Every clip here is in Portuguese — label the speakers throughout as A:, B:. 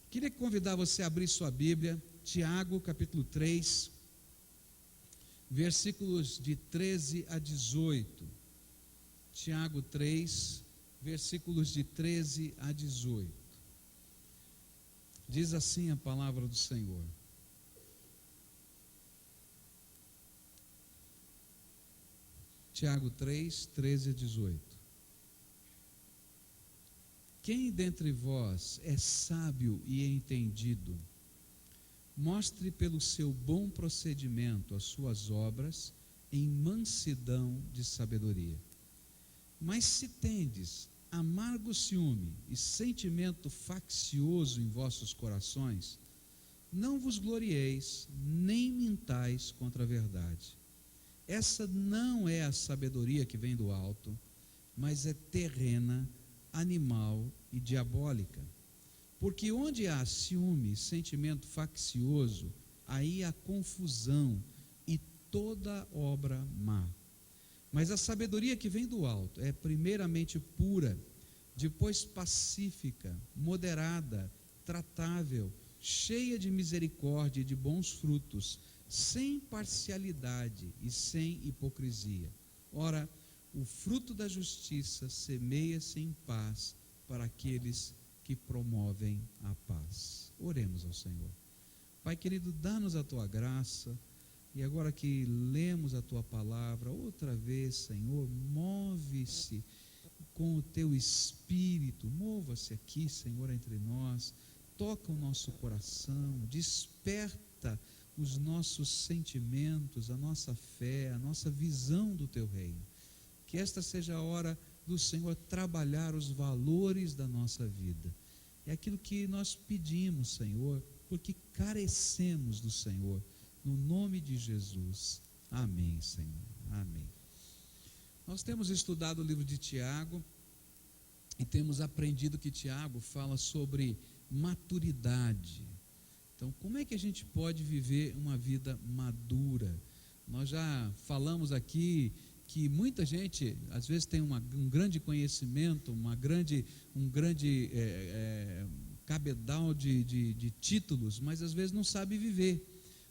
A: Queria convidar você a abrir sua Bíblia, Tiago, capítulo 3, versículos de 13 a 18. Tiago 3, versículos de 13 a 18. Diz assim a palavra do Senhor: Tiago 3, 13 a 18. Quem dentre vós é sábio e entendido, mostre pelo seu bom procedimento as suas obras em mansidão de sabedoria. Mas se tendes amargo ciúme e sentimento faccioso em vossos corações, não vos glorieis, nem mintais contra a verdade. Essa não é a sabedoria que vem do alto, mas é terrena, animal e diabólica. Porque onde há ciúme, sentimento faccioso, aí há confusão e toda obra má. Mas a sabedoria que vem do alto é primeiramente pura, depois pacífica, moderada, tratável, cheia de misericórdia e de bons frutos, sem parcialidade e sem hipocrisia. Ora, o fruto da justiça semeia-se em paz para aqueles que promovem a paz. Oremos ao Senhor. Pai querido, dá-nos a tua graça, e agora que lemos a tua palavra, outra vez, Senhor, move-se com o teu Espírito, mova-se aqui, Senhor, entre nós, toca o nosso coração, desperta os nossos sentimentos, a nossa fé, a nossa visão do teu reino. Que esta seja a hora do Senhor trabalhar os valores da nossa vida. É aquilo que nós pedimos, Senhor, porque carecemos do Senhor. No nome de Jesus. Amém, Senhor. Amém. Nós temos estudado o livro de Tiago e temos aprendido que Tiago fala sobre maturidade. Então, como é que a gente pode viver uma vida madura? Nós já falamos aqui que muita gente, às vezes, tem um grande conhecimento, um grande cabedal de títulos, mas às vezes não sabe viver,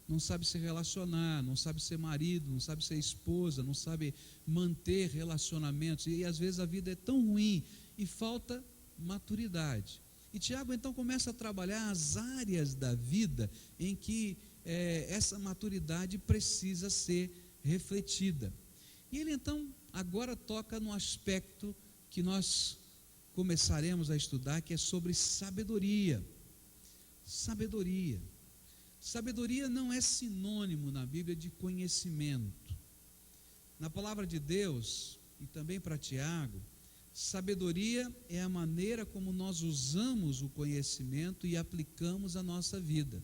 A: não sabe se relacionar, não sabe ser marido, não sabe ser esposa, não sabe manter relacionamentos, e às vezes a vida é tão ruim e falta maturidade. E Tiago então começa a trabalhar as áreas da vida em que essa maturidade precisa ser refletida. E ele então agora toca no aspecto que nós começaremos a estudar, que é sobre sabedoria. Sabedoria. Sabedoria não é sinônimo na Bíblia de conhecimento. Na palavra de Deus, e também para Tiago, sabedoria é a maneira como nós usamos o conhecimento e aplicamos a nossa vida.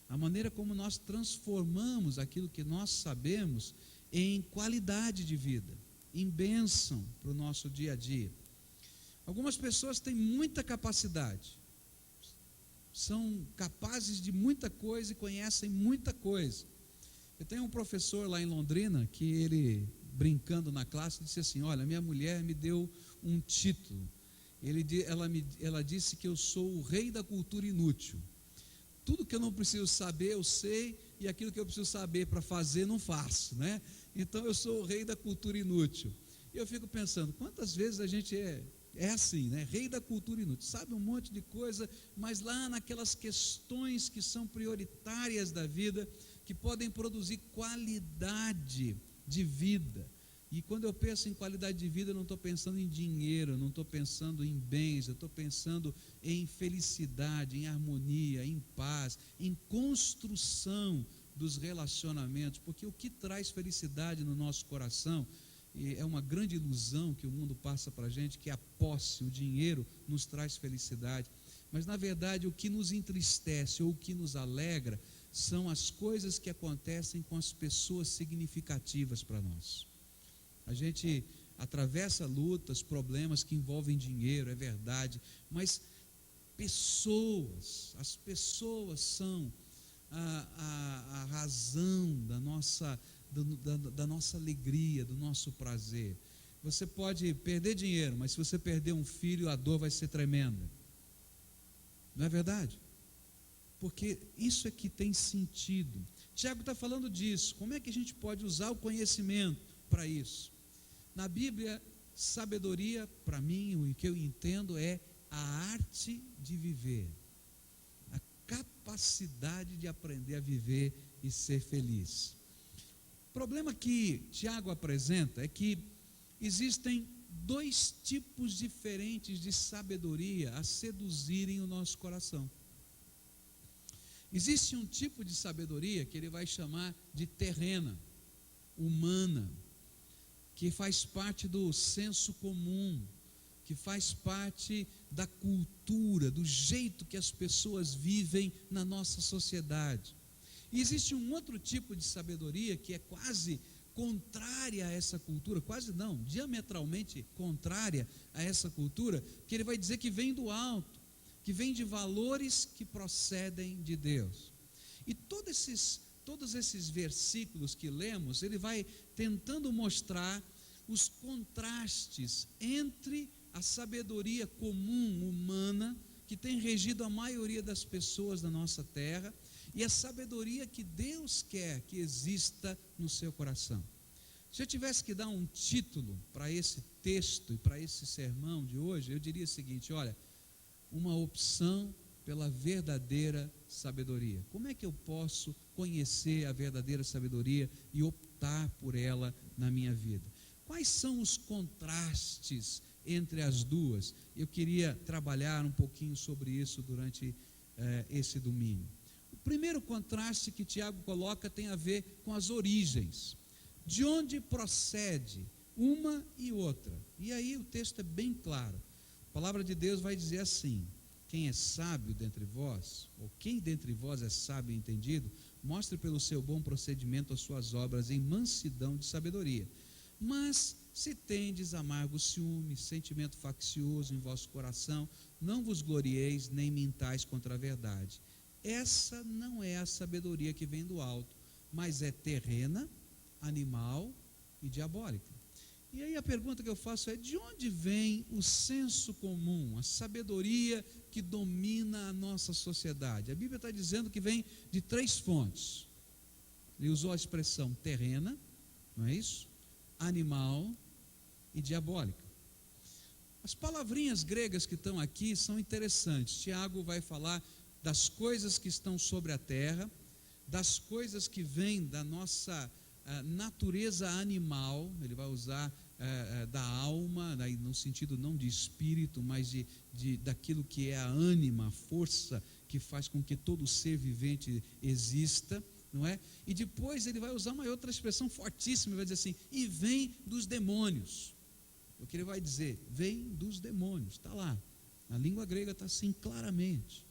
A: A maneira como nós transformamos aquilo que nós sabemos em qualidade de vida, em bênção para o nosso dia a dia. Algumas pessoas têm muita capacidade, são capazes de muita coisa e conhecem muita coisa. Eu tenho um professor lá em Londrina que ele, brincando na classe, disse assim: olha, minha mulher me deu um título, ela disse que eu sou o rei da cultura inútil. Tudo que eu não preciso saber eu sei, e aquilo que eu preciso saber para fazer não faço, né? Então eu sou o rei da cultura inútil. E eu fico pensando, quantas vezes a gente é assim, né? Rei da cultura inútil, sabe um monte de coisa, mas lá naquelas questões que são prioritárias da vida, que podem produzir qualidade de vida. E quando eu penso em qualidade de vida, eu não estou pensando em dinheiro, eu não estou pensando em bens, eu estou pensando em felicidade, em harmonia, em paz, em construção dos relacionamentos, porque o que traz felicidade no nosso coração, e é uma grande ilusão que o mundo passa para a gente, que a posse, o dinheiro nos traz felicidade, mas na verdade o que nos entristece ou o que nos alegra são as coisas que acontecem com as pessoas significativas para nós. A gente atravessa lutas, problemas que envolvem dinheiro, é verdade, mas as pessoas são a razão da nossa alegria, do nosso prazer. Você pode perder dinheiro, mas se você perder um filho, a dor vai ser tremenda. Não é verdade? porque isso é que tem sentido. Tiago está falando disso. Como é que a gente pode usar o conhecimento para isso? Na Bíblia, sabedoria, para mim, o que eu entendo é a arte de viver, a capacidade de aprender a viver e ser feliz. O problema que Tiago apresenta é que existem dois tipos diferentes de sabedoria a seduzirem o nosso coração. Existe um tipo de sabedoria que ele vai chamar de terrena, humana, que faz parte do senso comum, que faz parte da cultura, do jeito que as pessoas vivem na nossa sociedade. E existe um outro tipo de sabedoria que é quase contrária a essa cultura, quase não, diametralmente contrária a essa cultura, que ele vai dizer que vem do alto, que vem de valores que procedem de Deus. E todos esses versículos que lemos, ele vai tentando mostrar os contrastes entre a sabedoria comum humana, que tem regido a maioria das pessoas da nossa terra, e a sabedoria que Deus quer que exista no seu coração. Se eu tivesse que dar um título para esse texto e para esse sermão de hoje, eu diria o seguinte: olha, uma opção pela verdadeira sabedoria. Como é que eu posso conhecer a verdadeira sabedoria e optar por ela na minha vida? Quais são os contrastes entre as duas? Eu queria trabalhar um pouquinho sobre isso durante esse domingo. O primeiro contraste que Tiago coloca tem a ver com as origens. De onde procede uma e outra? E aí o texto é bem claro. A palavra de Deus vai dizer assim: quem é sábio dentre vós, ou quem dentre vós é sábio e entendido, mostre pelo seu bom procedimento as suas obras em mansidão de sabedoria. Mas se tendes amargo ciúme, sentimento faccioso em vosso coração, não vos glorieis nem mintais contra a verdade. Essa não é a sabedoria que vem do alto, mas é terrena, animal e diabólica. E aí a pergunta que eu faço é: de onde vem o senso comum, a sabedoria que domina a nossa sociedade? A Bíblia está dizendo que vem de 3 fontes. Ele usou a expressão terrena, não é isso? Animal e diabólica. As palavrinhas gregas que estão aqui são interessantes. Tiago vai falar das coisas que estão sobre a terra, das coisas que vêm da nossa natureza animal. Ele vai usar da alma, no sentido não de espírito, mas daquilo que é a ânima, a força que faz com que todo ser vivente exista, não é? E depois ele vai usar uma outra expressão fortíssima, ele vai dizer assim: e vem dos demônios. O que ele vai dizer? Vem dos demônios, está lá, na língua grega está assim claramente.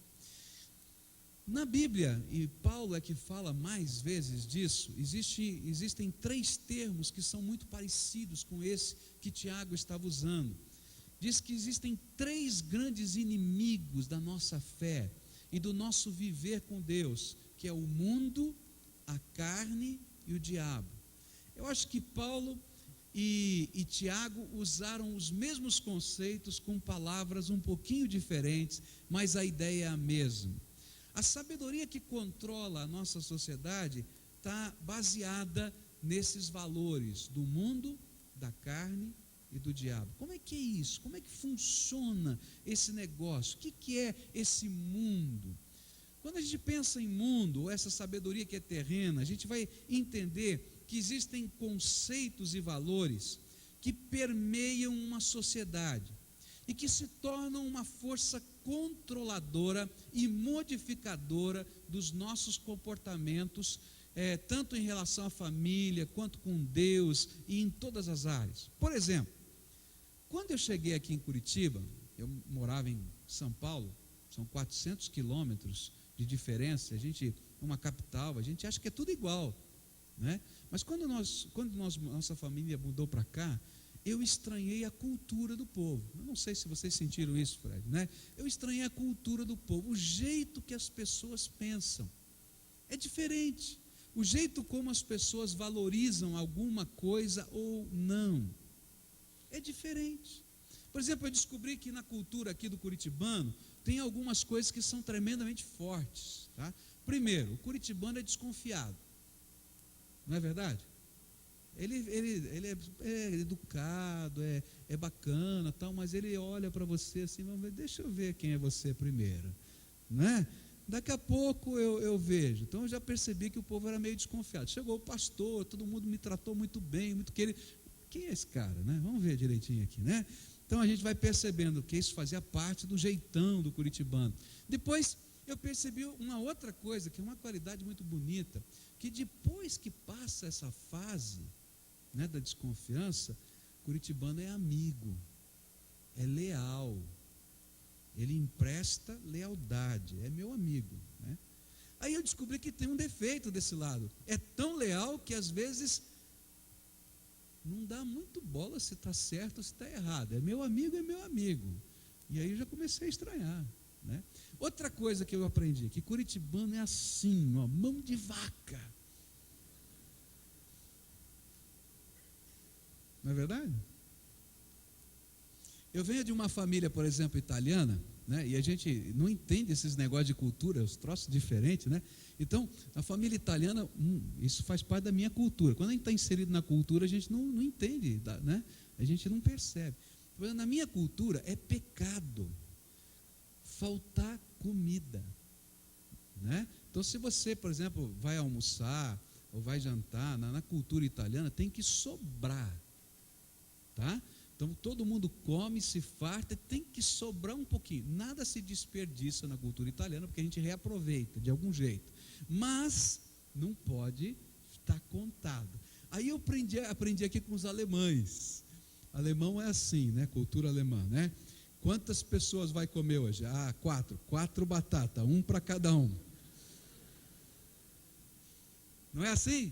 A: Na Bíblia, e Paulo é que fala mais vezes disso, existem 3 termos que são muito parecidos com esse que Tiago estava usando. Diz que existem 3 grandes inimigos da nossa fé e do nosso viver com Deus, que é o mundo, a carne e o diabo. Eu acho que Paulo e Tiago usaram os mesmos conceitos com palavras um pouquinho diferentes, mas a ideia é a mesma. A sabedoria que controla a nossa sociedade está baseada nesses valores do mundo, da carne e do diabo. Como é que é isso? Como é que funciona esse negócio? O que é esse mundo? Quando a gente pensa em mundo, ou essa sabedoria que é terrena, a gente vai entender que existem conceitos e valores que permeiam uma sociedade e que se tornam uma força controladora e modificadora dos nossos comportamentos, tanto em relação à família, quanto com Deus e em todas as áreas. Por exemplo, quando eu cheguei aqui em Curitiba, eu morava em São Paulo, são 400 quilômetros de diferença, uma capital, a gente acha que é tudo igual, né? Mas quando nossa família mudou para cá, eu estranhei a cultura do povo. Eu não sei se vocês sentiram isso, Fred, né? Eu estranhei a cultura do povo, o jeito que as pessoas pensam é diferente, o jeito como as pessoas valorizam alguma coisa ou não é diferente. Por exemplo, eu descobri que na cultura aqui do curitibano tem algumas coisas que são tremendamente fortes, tá? Primeiro, o curitibano é desconfiado, não é verdade? Ele é educado, é bacana, tal, mas ele olha para você assim, vamos ver, deixa eu ver quem é você primeiro, né? Daqui a pouco eu vejo. Então eu já percebi que o povo era meio desconfiado. Chegou o pastor, todo mundo me tratou muito bem, muito querido. Quem é esse cara, né? Vamos ver direitinho aqui, né? Então a gente vai percebendo que isso fazia parte do jeitão do curitibano. Depois eu percebi uma outra coisa, que é uma qualidade muito bonita, que depois que passa essa fase, né, da desconfiança, o curitibano é amigo, é leal, ele empresta lealdade, é meu amigo, né? Aí eu descobri que tem um defeito desse lado, é tão leal que às vezes não dá muito bola se está certo ou se está errado, é meu amigo, e aí eu já comecei a estranhar, né? Outra coisa que eu aprendi, que curitibano é assim, ó, mão de vaca, não é verdade? Eu venho de uma família, por exemplo, italiana, né, e a gente não entende esses negócios de cultura, os troços diferentes, né? Então, a família italiana, isso faz parte da minha cultura. Quando a gente está inserido na cultura, a gente não entende, né? A gente não percebe. Na minha cultura, é pecado faltar comida, né? Então, se você, por exemplo, vai almoçar ou vai jantar, na cultura italiana, tem que sobrar, tá? Então todo mundo come, se farta, tem que sobrar um pouquinho. Nada se desperdiça na cultura italiana, porque a gente reaproveita de algum jeito. Mas não pode estar contado. Aí eu aprendi aqui com os alemães. Alemão é assim, né? Cultura alemã, né? Quantas pessoas vai comer hoje? 4. 4 batatas, 1 para cada um. Não é assim?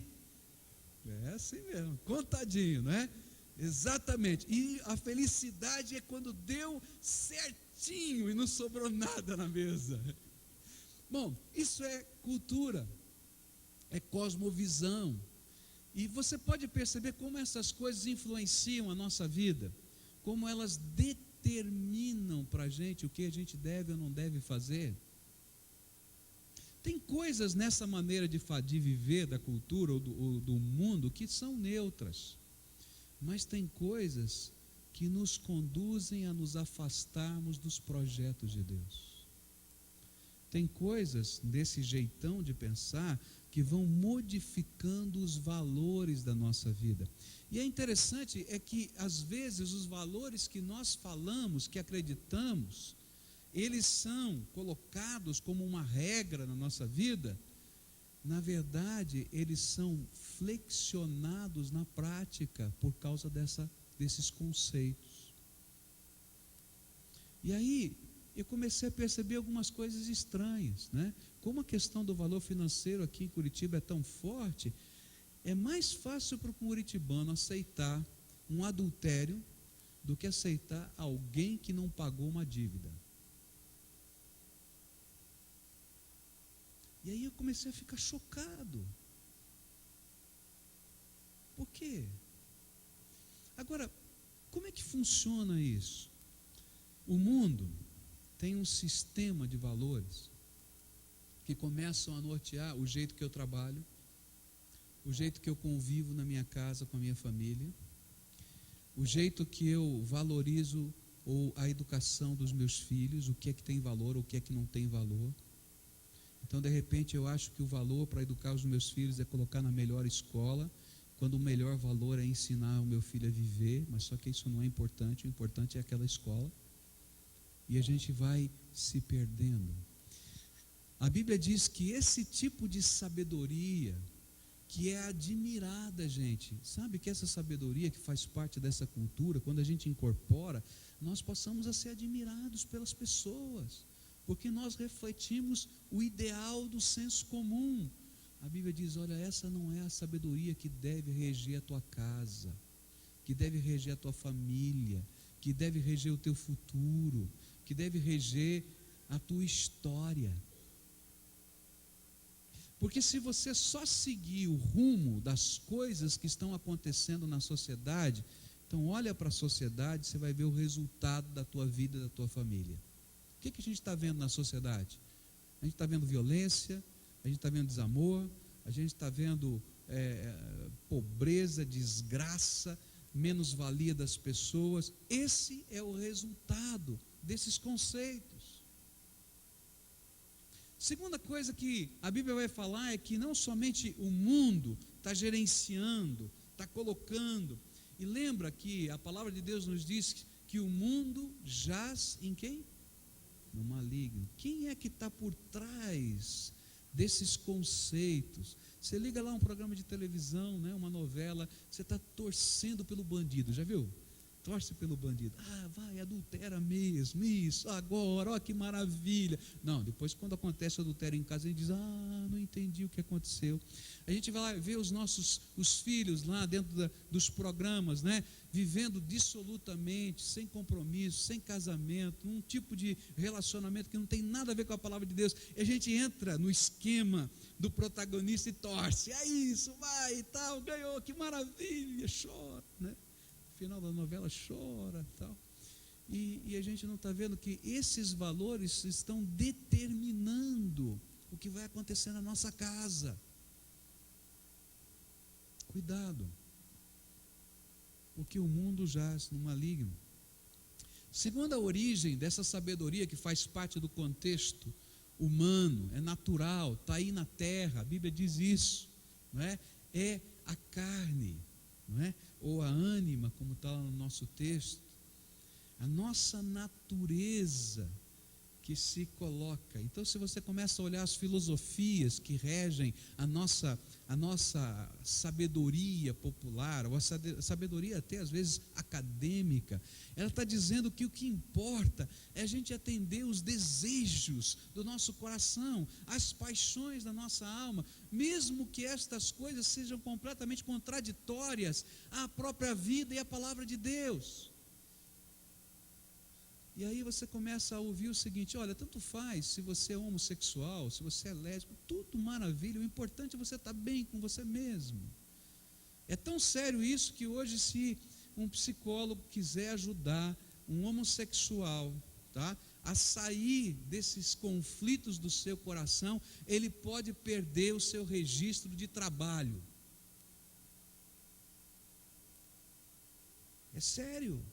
A: É assim mesmo, contadinho, não é? Exatamente, e a felicidade é quando deu certinho e não sobrou nada na mesa. Bom, isso é cultura, é cosmovisão, e você pode perceber como essas coisas influenciam a nossa vida, como elas determinam para a gente o que a gente deve ou não deve fazer. Tem coisas nessa maneira de viver da cultura ou do mundo que são neutras, mas tem coisas que nos conduzem a nos afastarmos dos projetos de Deus. Tem coisas desse jeitão de pensar que vão modificando os valores da nossa vida. E é interessante é que às vezes os valores que nós falamos, que acreditamos, eles são colocados como uma regra na nossa vida. Na verdade, eles são flexionados na prática por causa desses conceitos. E aí, eu comecei a perceber algumas coisas estranhas, né? Como a questão do valor financeiro aqui em Curitiba é tão forte, é mais fácil para o curitibano aceitar um adultério do que aceitar alguém que não pagou uma dívida. E aí eu comecei a ficar chocado. Por quê? Agora, como é que funciona isso? O mundo tem um sistema de valores que começam a nortear o jeito que eu trabalho, o jeito que eu convivo na minha casa com a minha família, o jeito que eu valorizo ou a educação dos meus filhos, o que é que tem valor, o que é que não tem valor. Então, de repente, eu acho que o valor para educar os meus filhos é colocar na melhor escola, quando o melhor valor é ensinar o meu filho a viver, mas só que isso não é importante, o importante é aquela escola. E a gente vai se perdendo. A Bíblia diz que esse tipo de sabedoria, que é admirada, gente, sabe que essa sabedoria que faz parte dessa cultura, quando a gente incorpora, nós passamos a ser admirados pelas pessoas, porque nós refletimos o ideal do senso comum. A Bíblia diz, olha, essa não é a sabedoria que deve reger a tua casa, que deve reger a tua família, que deve reger o teu futuro, que deve reger a tua história. Porque se você só seguir o rumo das coisas que estão acontecendo na sociedade, então olha para a sociedade, você vai ver o resultado da tua vida e da tua família. que a gente está vendo na sociedade? A gente está vendo violência, a gente está vendo desamor, a gente está vendo pobreza, desgraça, menos-valia das pessoas. Esse é o resultado desses conceitos. Segunda coisa que a Bíblia vai falar é que não somente o mundo está gerenciando, está colocando, e lembra que a palavra de Deus nos diz que o mundo jaz em quem? No maligno. Quem é que está por trás desses conceitos? Você liga lá um programa de televisão, né, uma novela, você está torcendo pelo bandido, já viu? Torce pelo bandido. Ah, vai, adultera mesmo, isso, agora, ó que maravilha. Não, depois quando acontece o adultério em casa, a gente diz, não entendi o que aconteceu. A gente vai lá ver os filhos lá dentro dos programas, né, vivendo dissolutamente, sem compromisso, sem casamento, um tipo de relacionamento que não tem nada a ver com a palavra de Deus. E a gente entra no esquema do protagonista e torce, é isso, vai e tal, ganhou, que maravilha, chora, né? Final da novela chora tal. E a gente não está vendo que esses valores estão determinando o que vai acontecer na nossa casa. Cuidado, porque o mundo jaz no maligno. Segundo a origem dessa sabedoria que faz parte do contexto humano, é natural, está aí na terra, a Bíblia diz isso, não é? É a carne, não é? Ou a ânima, como está no nosso texto, a nossa natureza que se coloca. Então, se você começa a olhar as filosofias que regem a nossa sabedoria popular, ou a sabedoria até às vezes acadêmica, ela está dizendo que o que importa é a gente atender os desejos do nosso coração, as paixões da nossa alma, mesmo que estas coisas sejam completamente contraditórias à própria vida e à palavra de Deus. E aí você começa a ouvir o seguinte, olha, tanto faz se você é homossexual, se você é lésbico, tudo maravilha, o importante é você estar bem com você mesmo. É tão sério isso que hoje, se um psicólogo quiser ajudar um homossexual, tá, a sair desses conflitos do seu coração, ele pode perder o seu registro de trabalho. É sério.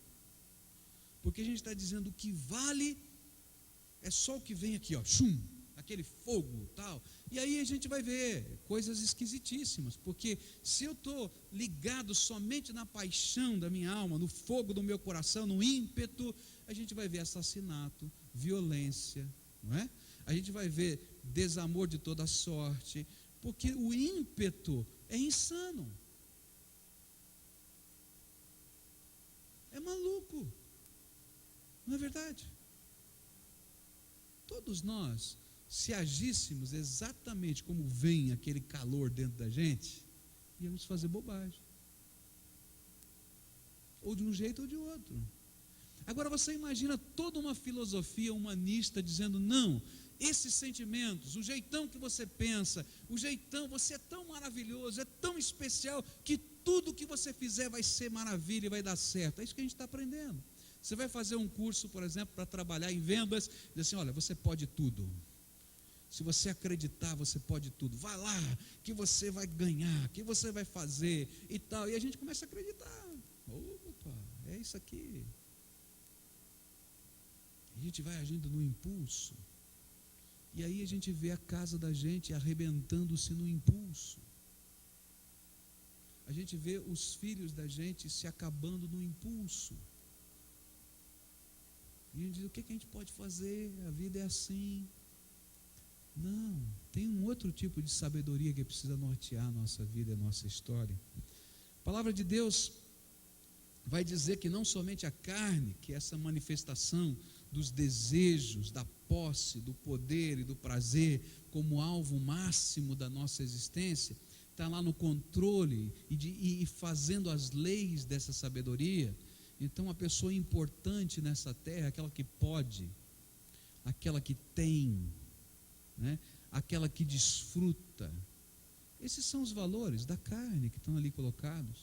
A: Porque a gente está dizendo o que vale é só o que vem aqui, ó, chum, aquele fogo, tal. E aí a gente vai ver coisas esquisitíssimas, porque se eu estou ligado somente na paixão da minha alma, no fogo do meu coração, no ímpeto, a gente vai ver assassinato, violência, não é? A gente vai ver desamor de toda sorte, porque o ímpeto é insano. É maluco. Não é verdade? Todos nós, se agíssemos exatamente como vem aquele calor dentro da gente, íamos fazer bobagem. Ou de um jeito ou de outro. Agora você imagina toda uma filosofia humanista dizendo, não, esses sentimentos, o jeitão que você pensa, o jeitão, você é tão maravilhoso, é tão especial, que tudo que você fizer vai ser maravilha e vai dar certo. É isso que a gente está aprendendo. Você vai fazer um curso, por exemplo, para trabalhar em vendas, diz assim, olha, você pode tudo. Se você acreditar, você pode tudo. Vai lá, que você vai ganhar, que você vai fazer e tal. E a gente começa a acreditar. Opa, é isso aqui. A gente vai agindo no impulso. E aí a gente vê a casa da gente arrebentando-se no impulso. A gente vê os filhos da gente se acabando no impulso. E a gente diz, o que a gente pode fazer? A vida é assim. Não, tem um outro tipo de sabedoria que precisa nortear a nossa vida e a nossa história. A palavra de Deus vai dizer que não somente a carne, que é essa manifestação dos desejos, da posse, do poder e do prazer, como alvo máximo da nossa existência, está lá no controle e fazendo as leis dessa sabedoria. Então a pessoa importante nessa terra é aquela que pode, aquela que tem, né? Aquela que desfruta. Esses são os valores da carne que estão ali colocados.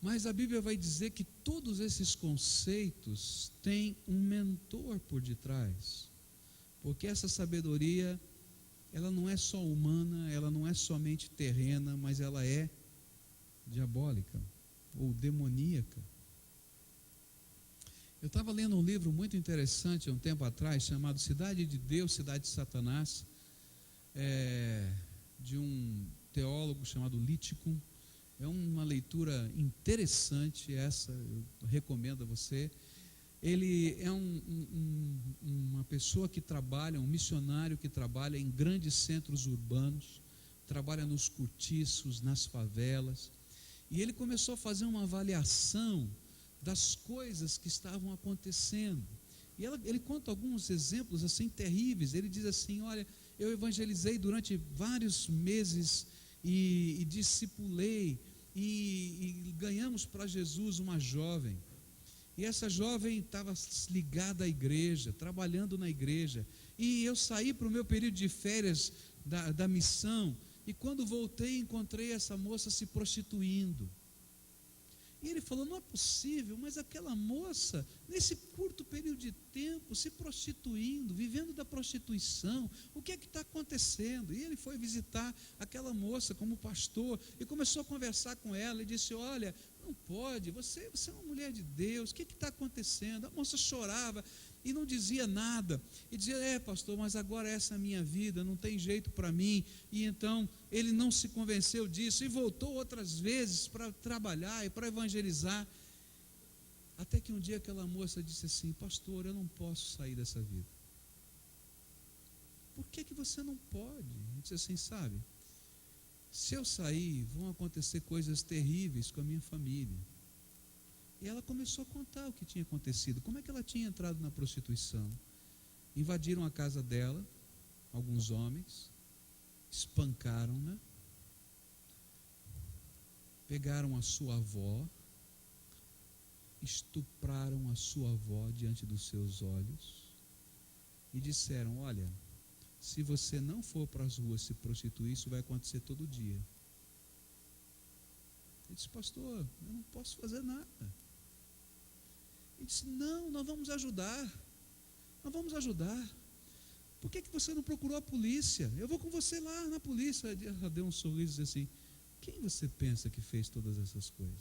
A: Mas a Bíblia vai dizer que todos esses conceitos têm um mentor por detrás, porque essa sabedoria, ela não é só humana, ela não é somente terrena, mas ela é diabólica ou demoníaca. Eu estava lendo um livro muito interessante há um tempo atrás, chamado Cidade de Deus, Cidade de Satanás, de um teólogo chamado Lítico. É uma leitura interessante essa, eu recomendo a você. Ele é uma pessoa que trabalha, um missionário que trabalha em grandes centros urbanos, trabalha nos cortiços, nas favelas, e ele começou a fazer uma avaliação das coisas que estavam acontecendo. E ele conta alguns exemplos assim terríveis. Ele diz assim: olha, eu evangelizei durante vários meses e discipulei e ganhamos para Jesus uma jovem, e essa jovem estava ligada à igreja, trabalhando na igreja, e eu saí para o meu período de férias da missão, e quando voltei encontrei essa moça se prostituindo. E ele falou: não é possível, mas aquela moça, nesse curto período de tempo, se prostituindo, vivendo da prostituição, o que é que está acontecendo? E ele foi visitar aquela moça como pastor, e começou a conversar com ela, e disse: olha, não pode, você é uma mulher de Deus, o que está acontecendo? A moça chorava e não dizia nada, e dizia: pastor, mas agora essa é a minha vida, não tem jeito para mim. E então ele não se convenceu disso, e voltou outras vezes para trabalhar e para evangelizar, até que um dia aquela moça disse assim: pastor, eu não posso sair dessa vida. Por que você não pode? Ele disse assim: sabe, se eu sair, vão acontecer coisas terríveis com a minha família. E ela começou a contar o que tinha acontecido, como é que ela tinha entrado na prostituição. Invadiram a casa dela, alguns homens, espancaram-na, pegaram a sua avó, estupraram a sua avó diante dos seus olhos e disseram: olha, se você não for para as ruas se prostituir, isso vai acontecer todo dia. Ele disse: pastor, eu não posso fazer nada. Ele disse: não, nós vamos ajudar. Por que você não procurou a polícia? Eu vou com você lá na polícia. Ela deu um sorriso e disse assim: quem você pensa que fez todas essas coisas?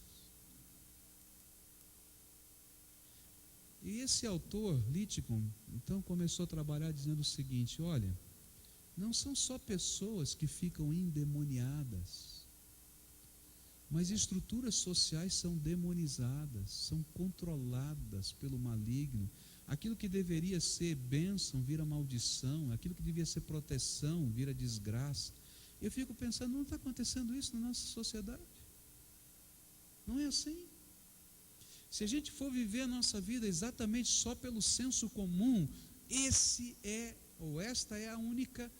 A: E esse autor, Lítico, então começou a trabalhar dizendo o seguinte: olha, não são só pessoas que ficam endemoniadas, mas estruturas sociais são demonizadas, são controladas pelo maligno. Aquilo que deveria ser bênção vira maldição, aquilo que devia ser proteção vira desgraça. Eu fico pensando: não está acontecendo isso na nossa sociedade? Não é assim? Se a gente for viver a nossa vida exatamente só pelo senso comum, esta é a única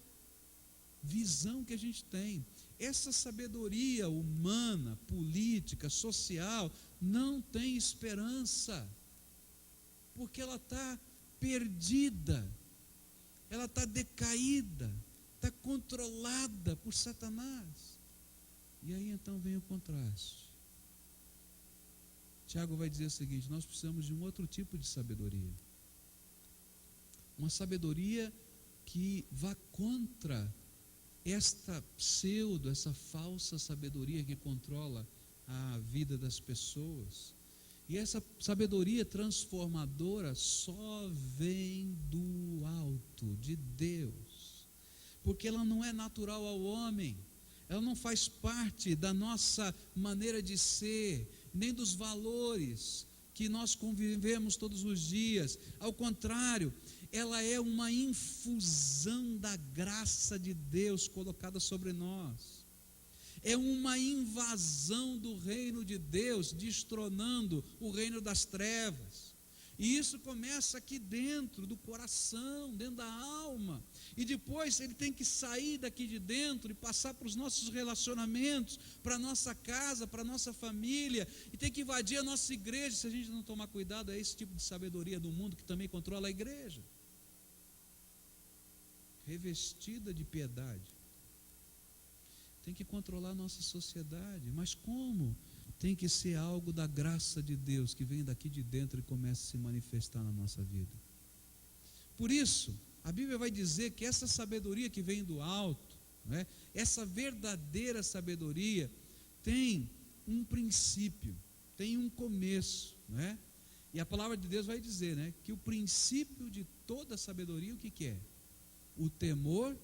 A: visão que a gente tem. Essa sabedoria humana, política, social, não tem esperança, porque ela está perdida, ela está decaída, está controlada por Satanás. E aí então vem o contraste. Tiago vai dizer o seguinte: nós precisamos de um outro tipo de sabedoria, uma sabedoria que vá contra esta essa falsa sabedoria que controla a vida das pessoas. E essa sabedoria transformadora só vem do alto, de Deus, porque ela não é natural ao homem, ela não faz parte da nossa maneira de ser, nem dos valores que nós convivemos todos os dias. Ao contrário, ela é uma infusão da graça de Deus colocada sobre nós. É uma invasão do reino de Deus, destronando o reino das trevas. E isso começa aqui dentro do coração, dentro da alma. E depois ele tem que sair daqui de dentro e passar para os nossos relacionamentos, para a nossa casa, para a nossa família. E tem que invadir a nossa igreja. Se a gente não tomar cuidado, é esse tipo de sabedoria do mundo que também controla a igreja, revestida de piedade. Tem que controlar a nossa sociedade. Mas como? tem que ser algo da graça de Deus, que vem daqui de dentro e começa a se manifestar na nossa vida. Por isso, a Bíblia vai dizer que essa sabedoria que vem do alto, né, essa verdadeira sabedoria, tem um princípio, tem um começo, né? E a palavra de Deus vai dizer, né, que o princípio de toda sabedoria, o que é? O temor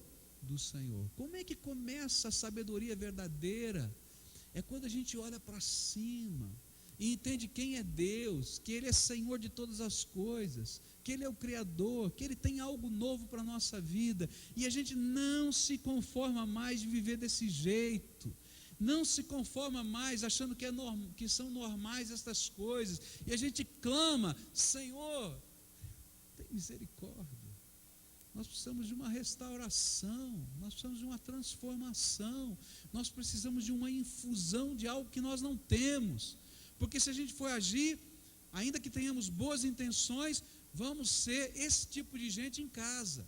A: do Senhor. Como é que começa a sabedoria verdadeira? É quando a gente olha para cima e entende quem é Deus, que Ele é Senhor de todas as coisas, que Ele é o Criador, que Ele tem algo novo para a nossa vida, e a gente não se conforma mais de viver desse jeito, não se conforma mais achando que são normais estas coisas, e a gente clama: Senhor, tem misericórdia. Nós precisamos de uma restauração, nós precisamos de uma transformação, nós precisamos de uma infusão de algo que nós não temos, porque se a gente for agir, ainda que tenhamos boas intenções, vamos ser esse tipo de gente em casa.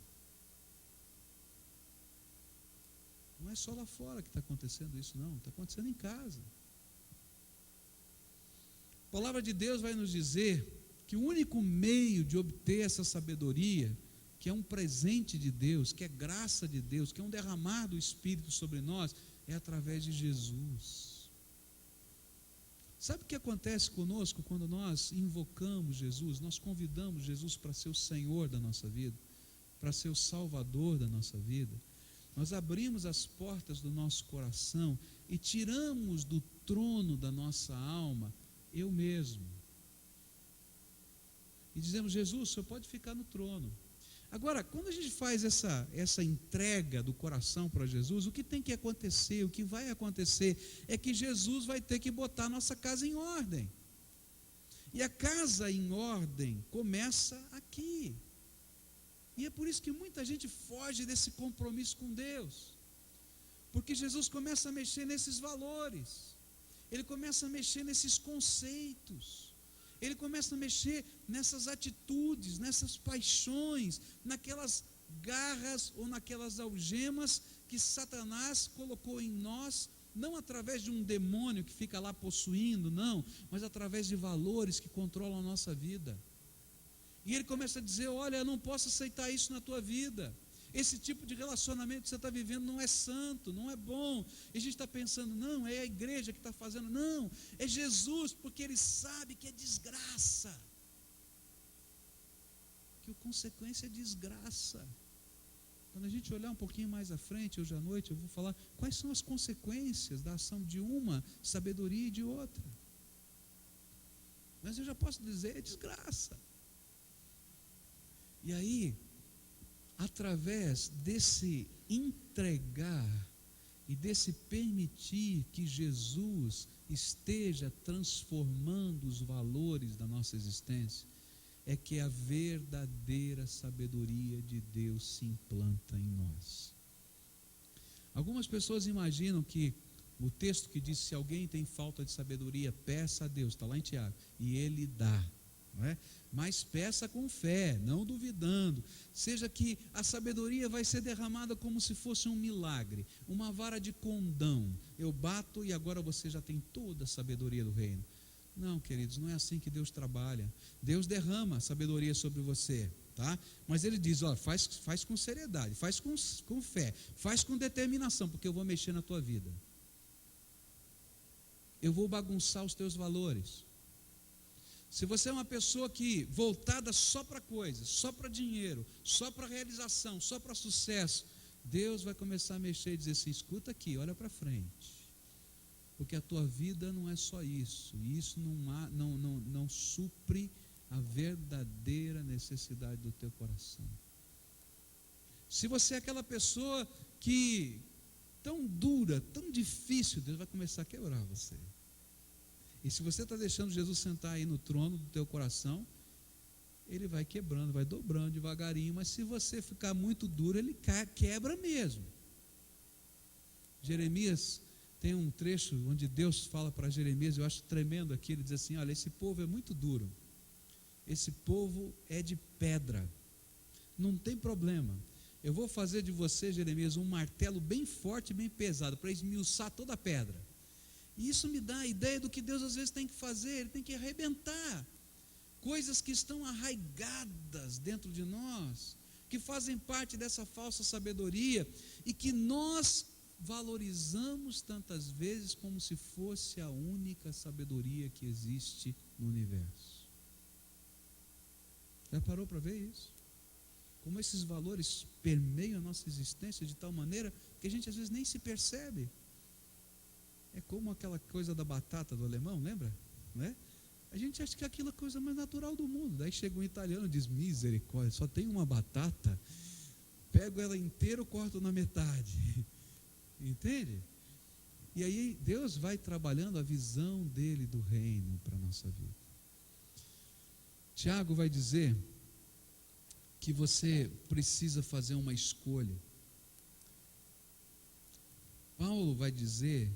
A: Não é só lá fora que está acontecendo isso, não, está acontecendo em casa. A palavra de Deus vai nos dizer que o único meio de obter essa sabedoria, que é um presente de Deus, que é graça de Deus, que é um derramar do Espírito sobre nós, é através de Jesus. Sabe o que acontece conosco quando nós invocamos Jesus, nós convidamos Jesus para ser o Senhor da nossa vida, para ser o Salvador da nossa vida? Nós abrimos as portas do nosso coração e tiramos do trono da nossa alma eu mesmo. E dizemos: Jesus, o Senhor pode ficar no trono. Agora, quando a gente faz essa entrega do coração para Jesus, o que tem que acontecer, o que vai acontecer, é que Jesus vai ter que botar a nossa casa em ordem. E a casa em ordem começa aqui. E é por isso que muita gente foge desse compromisso com Deus, porque Jesus começa a mexer nesses valores, Ele começa a mexer nesses conceitos, Ele começa a mexer nessas atitudes, nessas paixões, naquelas garras ou naquelas algemas que Satanás colocou em nós, não através de um demônio que fica lá possuindo, não, mas através de valores que controlam a nossa vida. E ele começa a dizer: olha, eu não posso aceitar isso na tua vida, esse tipo de relacionamento que você está vivendo não é santo, não é bom. E a gente está pensando: não, é a igreja que está fazendo. Não, é Jesus, porque Ele sabe que é desgraça, que a consequência é desgraça. Quando a gente olhar um pouquinho mais à frente, hoje à noite, eu vou falar quais são as consequências da ação de uma sabedoria e de outra. Mas eu já posso dizer: é desgraça. E aí, através desse entregar e desse permitir que Jesus esteja transformando os valores da nossa existência, é que a verdadeira sabedoria de Deus se implanta em nós. Algumas pessoas imaginam que o texto que diz: se alguém tem falta de sabedoria, peça a Deus, está lá em Tiago, e Ele dá. Não é? Mas peça com fé, não duvidando. Seja que a sabedoria vai ser derramada como se fosse um milagre, uma vara de condão. Eu bato e agora você já tem toda a sabedoria do reino. Não, queridos, não é assim que Deus trabalha. Deus derrama sabedoria sobre você, tá? Mas Ele diz: ó, faz com seriedade, faz com fé, faz com determinação, porque eu vou mexer na tua vida. Eu vou bagunçar os teus valores. Se você é uma pessoa que voltada só para coisas, só para dinheiro, só para realização, só para sucesso, Deus vai começar a mexer e dizer assim: escuta aqui, olha para frente, porque a tua vida não é só isso, e isso não supre a verdadeira necessidade do teu coração. Se você é aquela pessoa que tão dura, tão difícil, Deus vai começar a quebrar você. E se você está deixando Jesus sentar aí no trono do teu coração, Ele vai quebrando, vai dobrando devagarinho. Mas se você ficar muito duro, Ele quebra mesmo. Jeremias tem um trecho onde Deus fala para Jeremias, eu acho tremendo aqui. Ele diz assim: olha, esse povo é muito duro, esse povo é de pedra, não tem problema, eu vou fazer de você, Jeremias, um martelo bem forte, bem pesado, para esmiuçar toda a pedra. E isso me dá a ideia do que Deus às vezes tem que fazer. Ele tem que arrebentar coisas que estão arraigadas dentro de nós, que fazem parte dessa falsa sabedoria e que nós valorizamos tantas vezes como se fosse a única sabedoria que existe no universo. Já parou para ver isso? Como esses valores permeiam a nossa existência de tal maneira que a gente às vezes nem se percebe. É como aquela coisa da batata do alemão, lembra? Não é? A gente acha que aquilo é a coisa mais natural do mundo. Daí chega um italiano e diz: misericórdia, só tem uma batata, pego ela inteira, corto na metade. Entende? E aí Deus vai trabalhando a visão dele do reino para a nossa vida. Tiago vai dizer que você precisa fazer uma escolha. Paulo vai dizer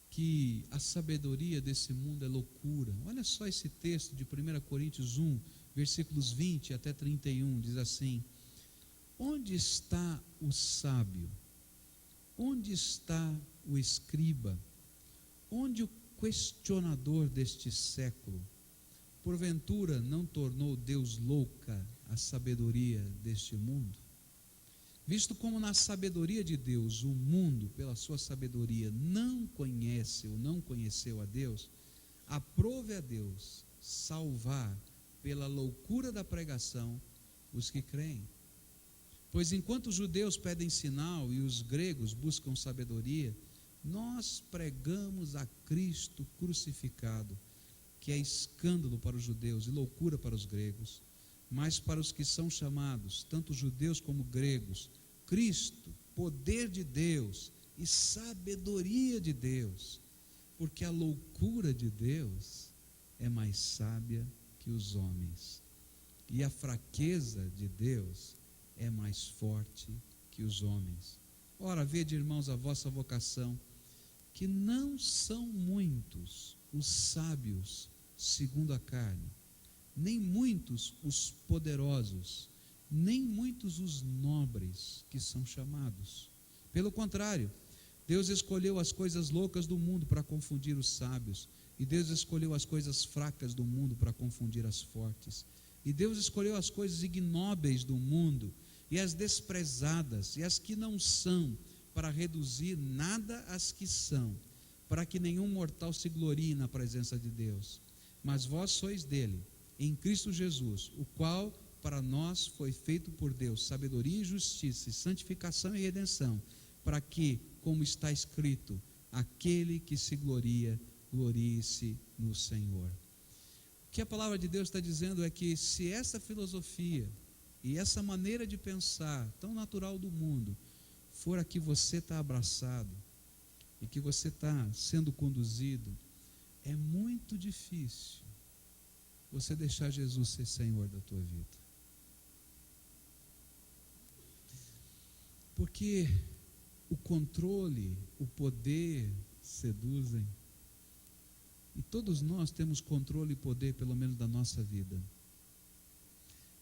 A: que a sabedoria desse mundo é loucura. Olha só esse texto de 1 Coríntios 1, versículos 20 até 31, diz assim: onde está o sábio? Onde está o escriba? Onde o questionador deste século? Porventura não tornou Deus louca a sabedoria deste mundo? Visto como na sabedoria de Deus, o mundo, pela sua sabedoria, não conhece ou não conheceu a Deus, aprove a Deus salvar pela loucura da pregação os que creem. Pois enquanto os judeus pedem sinal e os gregos buscam sabedoria, nós pregamos a Cristo crucificado, que é escândalo para os judeus e loucura para os gregos. Mas para os que são chamados, tanto judeus como gregos, Cristo, poder de Deus e sabedoria de Deus, porque a loucura de Deus é mais sábia que os homens, e a fraqueza de Deus é mais forte que os homens. Ora, vede, irmãos, a vossa vocação, que não são muitos os sábios segundo a carne, nem muitos os poderosos, nem muitos os nobres que são chamados. Pelo contrário, Deus escolheu as coisas loucas do mundo para confundir os sábios, e Deus escolheu as coisas fracas do mundo para confundir as fortes, e Deus escolheu as coisas ignóbeis do mundo, e as desprezadas, e as que não são, para reduzir nada as que são, para que nenhum mortal se glorie na presença de Deus. Mas vós sois dele, em Cristo Jesus, o qual para nós foi feito por Deus sabedoria e justiça, e santificação e redenção, para que, como está escrito, aquele que se gloria, glorie-se no Senhor. O que a palavra de Deus está dizendo é que se essa filosofia e essa maneira de pensar tão natural do mundo for a que você está abraçado e que você está sendo conduzido, é muito difícil você deixar Jesus ser Senhor da tua vida. Porque o controle, o poder seduzem. E todos nós temos controle e poder, pelo menos da nossa vida.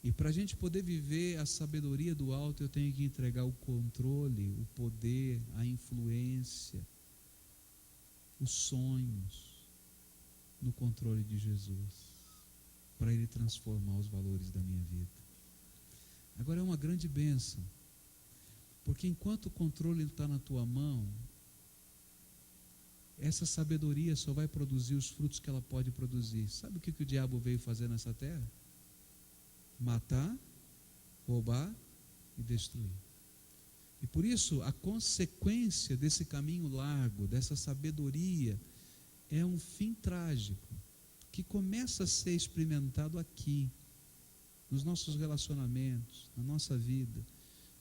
A: E para a gente poder viver a sabedoria do alto, eu tenho que entregar o controle, o poder, a influência, os sonhos no controle de Jesus, para Ele transformar os valores da minha vida. Agora é uma grande bênção, porque enquanto o controle está na tua mão, essa sabedoria só vai produzir os frutos que ela pode produzir. Sabe o que o diabo veio fazer nessa terra? Matar, roubar e destruir. E por isso a consequência desse caminho largo, dessa sabedoria, é um fim trágico, que começa a ser experimentado aqui, nos nossos relacionamentos, na nossa vida,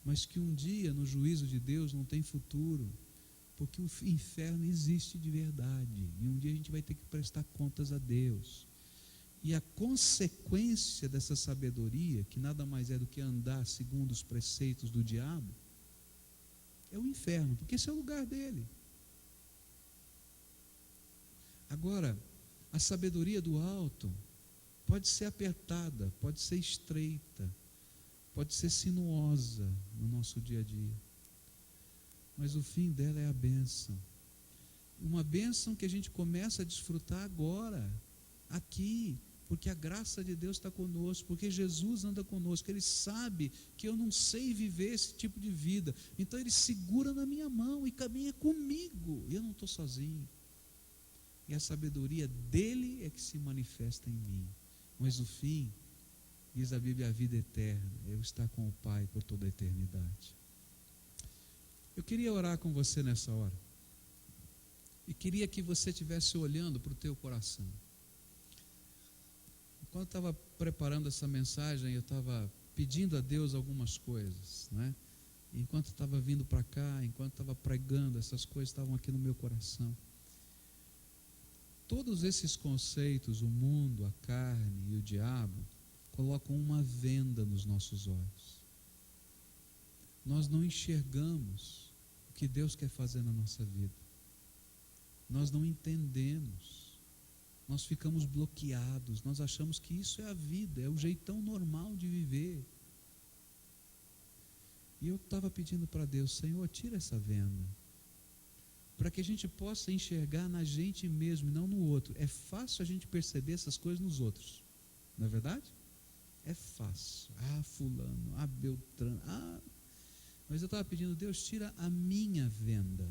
A: mas que um dia no juízo de Deus não tem futuro, porque o inferno existe de verdade, e um dia a gente vai ter que prestar contas a Deus. E a consequência dessa sabedoria, que nada mais é do que andar segundo os preceitos do diabo, é o inferno, porque esse é o lugar dele. Agora, a sabedoria do alto pode ser apertada, pode ser estreita, pode ser sinuosa no nosso dia a dia, mas o fim dela é a bênção. Uma bênção que a gente começa a desfrutar agora, aqui, porque a graça de Deus está conosco, porque Jesus anda conosco, Ele sabe que eu não sei viver esse tipo de vida, então Ele segura na minha mão e caminha comigo, e eu não estou sozinho, e a sabedoria dEle é que se manifesta em mim, mas o fim, diz a Bíblia, a vida eterna, eu estar com o Pai por toda a eternidade. Eu queria orar com você nessa hora, e queria que você estivesse olhando para o teu coração. Quando eu estava preparando essa mensagem, eu estava pedindo a Deus algumas coisas, né? Enquanto estava vindo para cá, enquanto estava pregando, essas coisas estavam aqui no meu coração. Todos esses conceitos, o mundo, a carne e o diabo, colocam uma venda nos nossos olhos. Nós não enxergamos o que Deus quer fazer na nossa vida. Nós não entendemos. Nós ficamos bloqueados, nós achamos que isso é a vida, é o jeitão normal de viver. E eu estava pedindo para Deus, Senhor, tira essa venda, para que a gente possa enxergar na gente mesmo e não no outro. É fácil a gente perceber essas coisas nos outros, não é verdade? É fácil. Fulano, Beltrano, mas eu estava pedindo, Deus, tira a minha venda,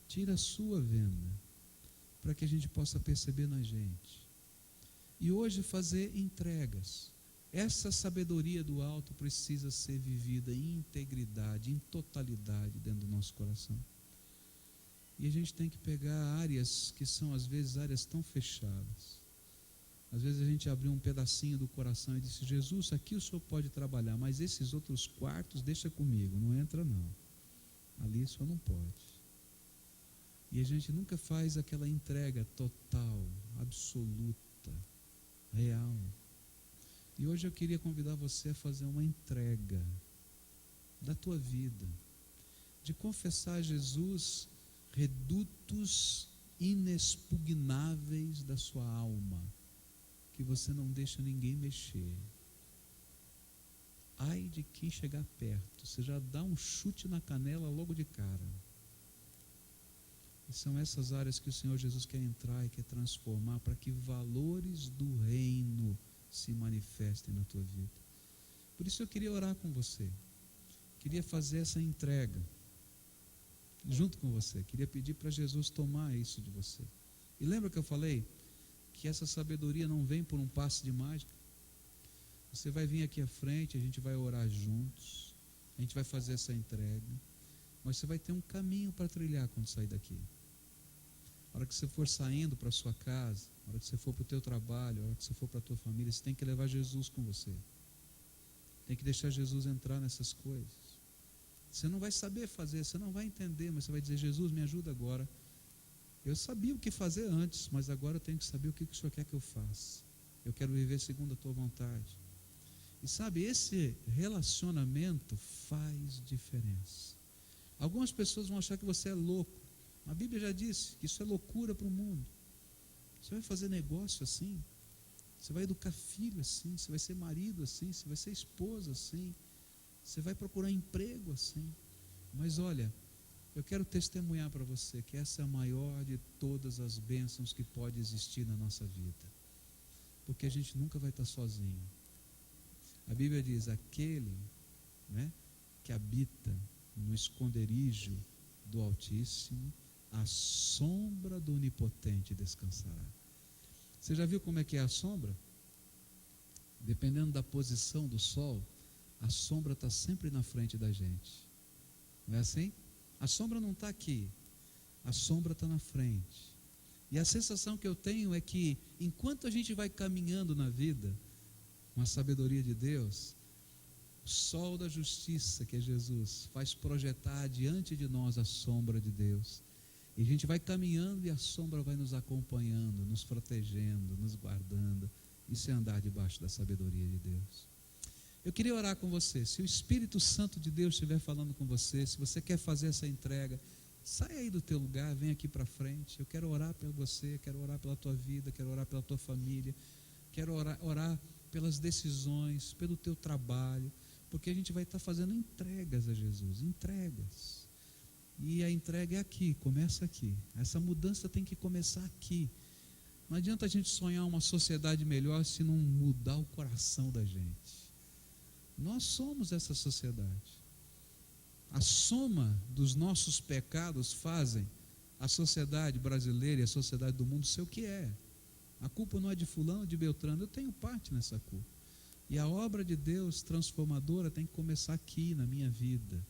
A: tira a sua venda, para que a gente possa perceber na gente. E hoje fazer entregas. Essa sabedoria do alto precisa ser vivida em integridade, em totalidade dentro do nosso coração. E a gente tem que pegar áreas que são às vezes áreas tão fechadas. Às vezes a gente abriu um pedacinho do coração e disse, Jesus, aqui o Senhor pode trabalhar, mas esses outros quartos deixa comigo, não entra não. Ali o Senhor não pode. E a gente nunca faz aquela entrega total, absoluta, real. E hoje eu queria convidar você a fazer uma entrega da tua vida, de confessar a Jesus redutos inexpugnáveis da sua alma, que você não deixa ninguém mexer. Ai de quem chegar perto, você já dá um chute na canela logo de cara. E são essas áreas que o Senhor Jesus quer entrar e quer transformar para que valores do reino se manifestem na tua vida. Por isso eu queria orar com você. Queria fazer essa entrega junto com você. Queria pedir para Jesus tomar isso de você. E lembra que eu falei que essa sabedoria não vem por um passe de mágica? Você vai vir aqui à frente, a gente vai orar juntos, a gente vai fazer essa entrega, mas você vai ter um caminho para trilhar quando sair daqui. A hora que você for saindo para a sua casa, a hora que você for para o teu trabalho, a hora que você for para a tua família, você tem que levar Jesus com você. Tem que deixar Jesus entrar nessas coisas. Você não vai saber fazer, você não vai entender, mas você vai dizer, Jesus, me ajuda agora. Eu sabia o que fazer antes, mas agora eu tenho que saber o que o Senhor quer que eu faça. Eu quero viver segundo a tua vontade. E sabe, esse relacionamento faz diferença. Algumas pessoas vão achar que você é louco. A Bíblia já disse que isso é loucura para o mundo. Você vai fazer negócio assim, você vai educar filho assim, você vai ser marido assim, você vai ser esposa assim, você vai procurar emprego assim. Mas olha, eu quero testemunhar para você que essa é a maior de todas as bênçãos que pode existir na nossa vida, porque a gente nunca vai estar sozinho. A Bíblia diz, aquele, né, que habita no esconderijo do Altíssimo, a sombra do Onipotente descansará. Você já viu como é que é a sombra? Dependendo da posição do sol, a sombra está sempre na frente da gente. Não é assim? A sombra não está aqui, a sombra está na frente. E a sensação que eu tenho é que, enquanto a gente vai caminhando na vida, com a sabedoria de Deus, o sol da justiça, que é Jesus, faz projetar diante de nós a sombra de Deus. E a gente vai caminhando e a sombra vai nos acompanhando, nos protegendo, nos guardando. Isso é andar debaixo da sabedoria de Deus. Eu queria orar com você. Se o Espírito Santo de Deus estiver falando com você, se você quer fazer essa entrega, sai aí do teu lugar, vem aqui para frente. Eu quero orar por você, quero orar pela tua vida, quero orar pela tua família, quero orar pelas decisões, pelo teu trabalho, porque a gente vai estar fazendo entregas a Jesus, entregas. E a entrega é aqui, começa aqui. Essa mudança tem que começar aqui. Não adianta a gente sonhar uma sociedade melhor se não mudar o coração da gente. Nós somos essa sociedade. A soma dos nossos pecados fazem a sociedade brasileira e a sociedade do mundo ser o que é. A culpa não é de fulano, de Beltrano, eu tenho parte nessa culpa. E a obra de Deus transformadora tem que começar aqui na minha vida.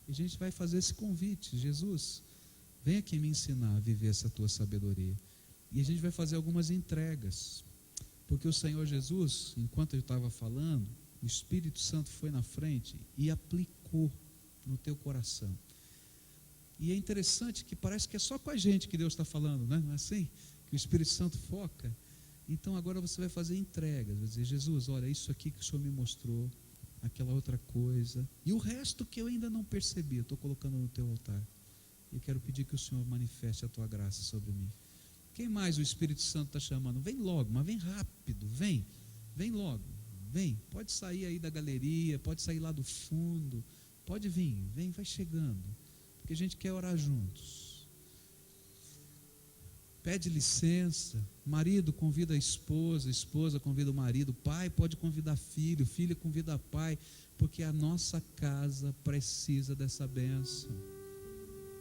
A: E a gente vai fazer esse convite: Jesus, vem aqui me ensinar a viver essa tua sabedoria. E a gente vai fazer algumas entregas, porque o Senhor Jesus, enquanto eu estava falando, o Espírito Santo foi na frente e aplicou no teu coração. E é interessante que parece que é só com a gente que Deus está falando, né? Não é assim? Que o Espírito Santo foca. Então agora você vai fazer entregas, vai dizer: Jesus, olha, isso aqui que o Senhor me mostrou, aquela outra coisa, e o resto que eu ainda não percebi, eu estou colocando no teu altar. E eu quero pedir que o Senhor manifeste a tua graça sobre mim. Quem mais o Espírito Santo está chamando? Vem logo, mas vem rápido, vem logo, vem. Pode sair aí da galeria, pode sair lá do fundo, pode vir, vem, vai chegando, porque a gente quer orar juntos. Pede licença, marido convida a esposa convida o marido, pai pode convidar filho, filho convida pai, porque a nossa casa precisa dessa bênção.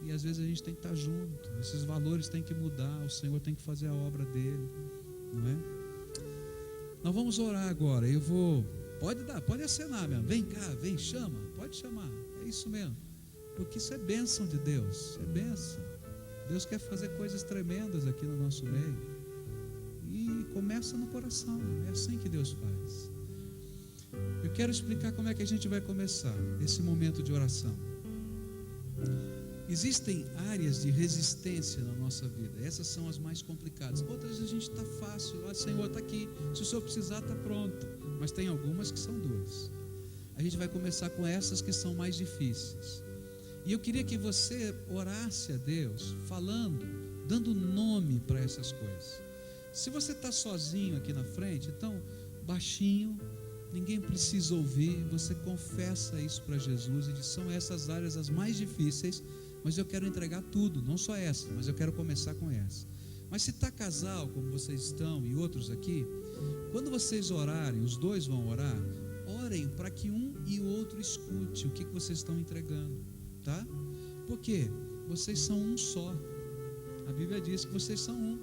A: E às vezes a gente tem que estar junto, esses valores têm que mudar, o Senhor tem que fazer a obra dele, não é? Nós vamos orar agora. Eu vou, pode acenar mesmo, vem cá, vem, chama, pode chamar, é isso mesmo, porque isso é bênção de Deus, é bênção. Deus quer fazer coisas tremendas aqui no nosso meio, e começa no coração, é assim que Deus faz. Eu quero explicar como é que a gente vai começar esse momento de oração. Existem áreas de resistência na nossa vida, essas são as mais complicadas. Outras a gente está fácil, o Senhor está aqui, se o Senhor precisar está pronto, mas tem algumas que são duras. A gente vai começar com essas que são mais difíceis. E eu queria que você orasse a Deus, falando, dando nome para essas coisas. Se você está sozinho aqui na frente, então, baixinho, ninguém precisa ouvir, você confessa isso para Jesus e diz: são essas áreas as mais difíceis, mas eu quero entregar tudo, não só essa, mas eu quero começar com essa. Mas se está casal, como vocês estão e outros aqui, quando vocês orarem, os dois vão orar, orem para que um e o outro escute o que vocês estão entregando, tá? Porque vocês são um só. A Bíblia diz que vocês são um,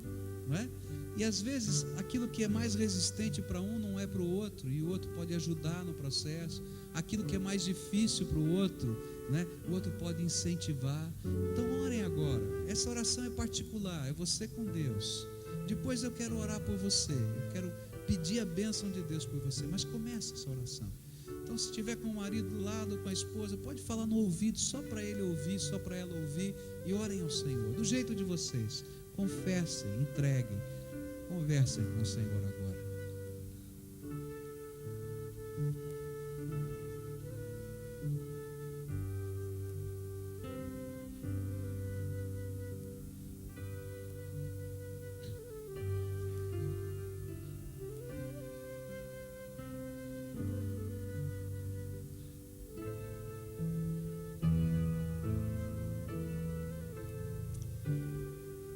A: não é? E às vezes aquilo que é mais resistente para um não é para o outro, e o outro pode ajudar no processo. Aquilo que é mais difícil para o outro, né? O outro pode incentivar. Então orem agora. Essa oração é particular, é você com Deus. Depois eu quero orar por você, eu quero pedir a bênção de Deus por você, mas comece essa oração. Então, se estiver com o marido do lado, com a esposa, pode falar no ouvido, só para ele ouvir, só para ela ouvir, e orem ao Senhor, do jeito de vocês. Confessem, entreguem, conversem com o Senhor agora.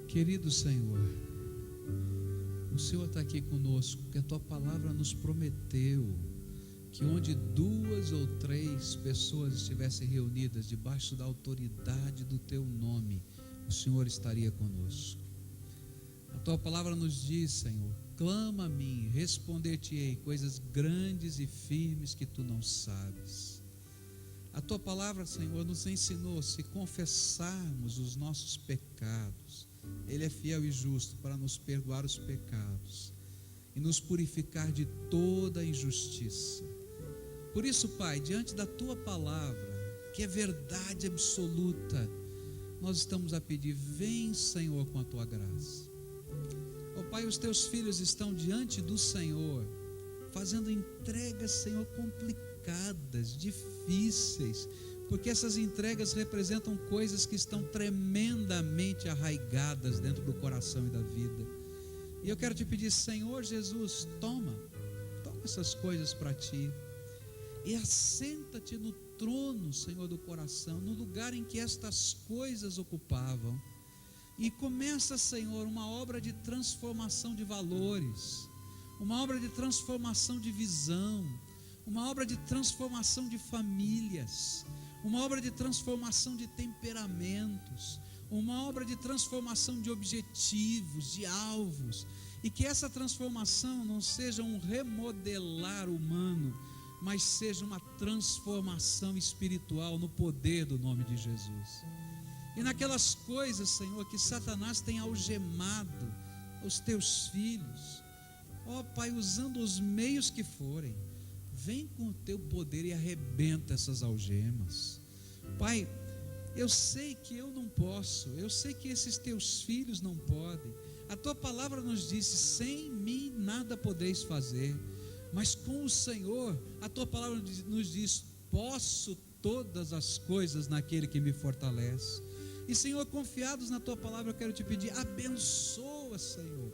A: Querido Senhor, o Senhor está aqui conosco, porque a Tua palavra nos prometeu que onde 2 ou 3 pessoas estivessem reunidas debaixo da autoridade do Teu nome, o Senhor estaria conosco. A Tua palavra nos diz, Senhor: clama a mim, responder-te-ei coisas grandes e firmes que Tu não sabes. A Tua palavra, Senhor, nos ensinou: se confessarmos os nossos pecados, Ele é fiel e justo para nos perdoar os pecados e nos purificar de toda injustiça. Por isso, Pai, diante da Tua palavra, que é verdade absoluta, nós estamos a pedir: vem, Senhor, com a Tua graça. Ó Pai, os Teus filhos estão diante do Senhor, fazendo entregas, Senhor, complicadas, difíceis, porque essas entregas representam coisas que estão tremendamente arraigadas dentro do coração e da vida. E eu quero te pedir: Senhor Jesus, toma essas coisas para Ti, e assenta-te no trono, Senhor, do coração, no lugar em que estas coisas ocupavam. E começa, Senhor, uma obra de transformação de valores, uma obra de transformação de visão, uma obra de transformação de famílias, uma obra de transformação de temperamentos, uma obra de transformação de objetivos, de alvos, e que essa transformação não seja um remodelar humano, mas seja uma transformação espiritual no poder do nome de Jesus. E naquelas coisas, Senhor, que Satanás tem algemado os teus filhos, ó Pai, usando os meios que forem, vem com o teu poder e arrebenta essas algemas. Pai, eu sei que eu não posso, eu sei que esses teus filhos não podem. A tua palavra nos disse: sem mim nada podeis fazer. Mas com o Senhor, a tua palavra nos diz: posso todas as coisas naquele que me fortalece. E Senhor, confiados na tua palavra, eu quero te pedir: abençoa, Senhor,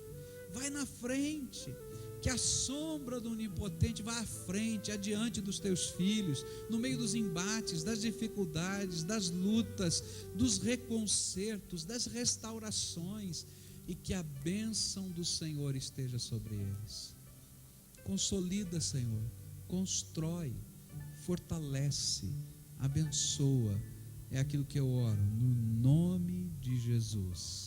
A: vai na frente, que a sombra do Onipotente vá à frente, adiante dos teus filhos, no meio dos embates, das dificuldades, das lutas, dos reconcertos, das restaurações, e que a bênção do Senhor esteja sobre eles. Consolida, Senhor, constrói, fortalece, abençoa. É aquilo que eu oro, no nome de Jesus.